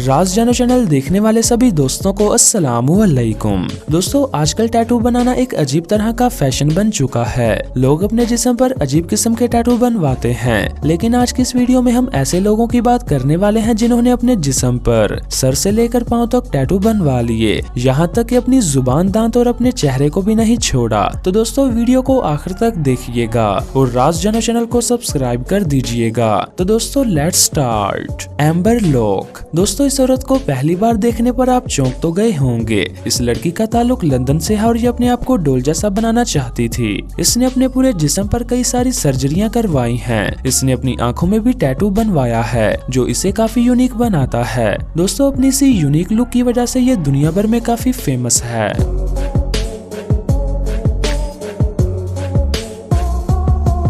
राज जानो चैनल देखने वाले सभी दोस्तों को अस्सलामु अलैकुम। दोस्तों, आजकल टैटू बनाना एक अजीब तरह का फैशन बन चुका है। लोग अपने जिस्म पर अजीब किस्म के टैटू बनवाते हैं, लेकिन आज की इस वीडियो में हम ऐसे लोगों की बात करने वाले हैं जिन्होंने अपने जिस्म पर सर से लेकर पांव तक टैटू बनवा लिए, यहाँ तक कि अपनी जुबान, दांत और अपने चेहरे को भी नहीं छोड़ा। तो दोस्तों, वीडियो को आखिर तक देखिएगा और राज जानो चैनल को सब्सक्राइब कर दीजिएगा। तो दोस्तों, लेट्स स्टार्ट। Amber lock. दोस्तों, इस औरत को पहली बार देखने पर आप चौंक तो गए होंगे। इस लड़की का ताल्लुक लंदन से है और ये अपने आप को डोल जैसा बनाना चाहती थी। इसने अपने पूरे जिस्म पर कई सारी सर्जरियां करवाई हैं। इसने अपनी आंखों में भी टैटू बनवाया है, जो इसे काफी यूनिक बनाता है। दोस्तों, अपनी इसी यूनिक लुक की वजह से ये दुनिया भर में काफी फेमस है।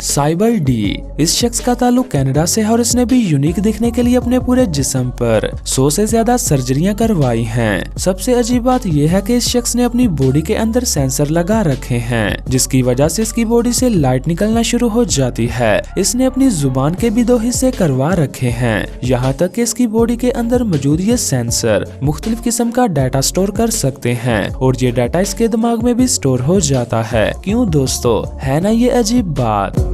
Cyber D. इस शख्स का ताल्लुक कनाडा से है और इसने भी यूनिक दिखने के लिए अपने पूरे जिस्म पर 100 से ज्यादा सर्जरियां करवाई हैं। सबसे अजीब बात यह है कि इस शख्स ने अपनी बॉडी के अंदर सेंसर लगा रखे हैं, जिसकी वजह से इसकी बॉडी से लाइट निकलना शुरू हो जाती है। इसने अपनी जुबान के भी 2 हिस्से करवा रखे हैं, यहाँ तक कि इसकी बॉडी के अंदर मौजूद ये सेंसर मुख्तलिफ किस्म का डाटा स्टोर कर सकते हैं और ये डाटा इसके दिमाग में भी स्टोर हो जाता है। क्यों दोस्तों, है ना ये अजीब बात।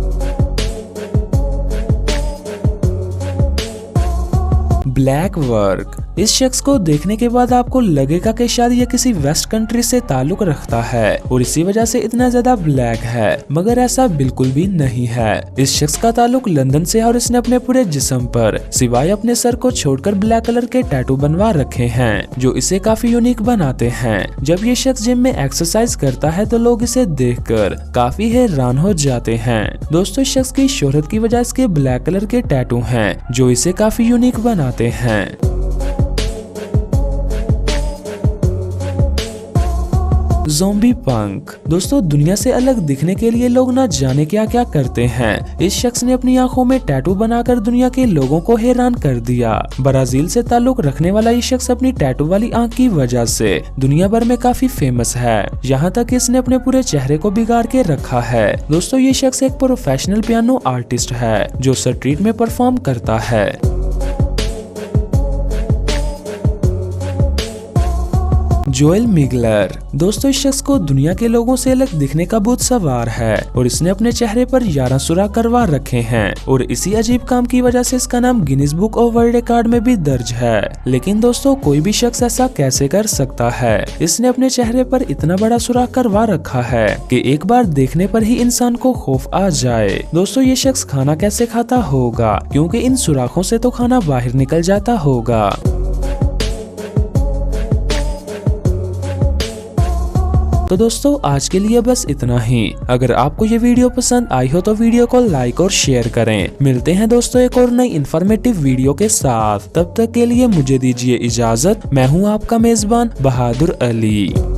Black work. इस शख्स को देखने के बाद आपको लगेगा कि शायद ये किसी वेस्ट कंट्री से ताल्लुक रखता है और इसी वजह से इतना ज्यादा ब्लैक है, मगर ऐसा बिल्कुल भी नहीं है। इस शख्स का ताल्लुक लंदन से है और इसने अपने पूरे जिस्म पर सिवाय अपने सर को छोड़कर ब्लैक कलर के टैटू बनवा रखे हैं, जो इसे काफी यूनिक बनाते हैं। जब ये शख्स जिम में एक्सरसाइज करता है तो लोग इसे देखकर काफी हैरान हो जाते हैं। दोस्तों, इस शख्स की शोहरत की वजह इसके ब्लैक कलर के टैटू हैं, जो इसे काफी यूनिक बनाते हैं। ज़ॉम्बी पंक। दोस्तों, दुनिया से अलग दिखने के लिए लोग ना जाने क्या क्या करते हैं। इस शख्स ने अपनी आंखों में टैटू बनाकर दुनिया के लोगों को हैरान कर दिया। ब्राजील से ताल्लुक रखने वाला ये शख्स अपनी टैटू वाली आंख की वजह से दुनिया भर में काफी फेमस है, यहाँ तक कि इसने अपने पूरे चेहरे को बिगाड़ के रखा है। दोस्तों, ये शख्स एक प्रोफेशनल पियानो आर्टिस्ट है जो स्ट्रीट में परफॉर्म करता है। जोएल मिगलर। दोस्तों, इस शख्स को दुनिया के लोगों से अलग दिखने का भूत सवार है और इसने अपने चेहरे पर 11 सुराख करवा रखे हैं और इसी अजीब काम की वजह से इसका नाम Guinness book of world record में भी दर्ज है। लेकिन दोस्तों, कोई भी शख्स ऐसा कैसे कर सकता है। इसने अपने चेहरे पर इतना बड़ा सुराख करवा रखा है कि एक बार देखने पर ही इंसान को खौफ आ जाए। दोस्तों, ये शख्स खाना कैसे खाता होगा, क्योंकि इन सुराखों से तो खाना बाहर निकल जाता होगा। तो दोस्तों, आज के लिए बस इतना ही। अगर आपको ये वीडियो पसंद आई हो तो वीडियो को लाइक और शेयर करें। मिलते हैं दोस्तों एक और नई इन्फॉर्मेटिव वीडियो के साथ। तब तक के लिए मुझे दीजिए इजाजत। मैं हूँ आपका मेजबान बहादुर अली।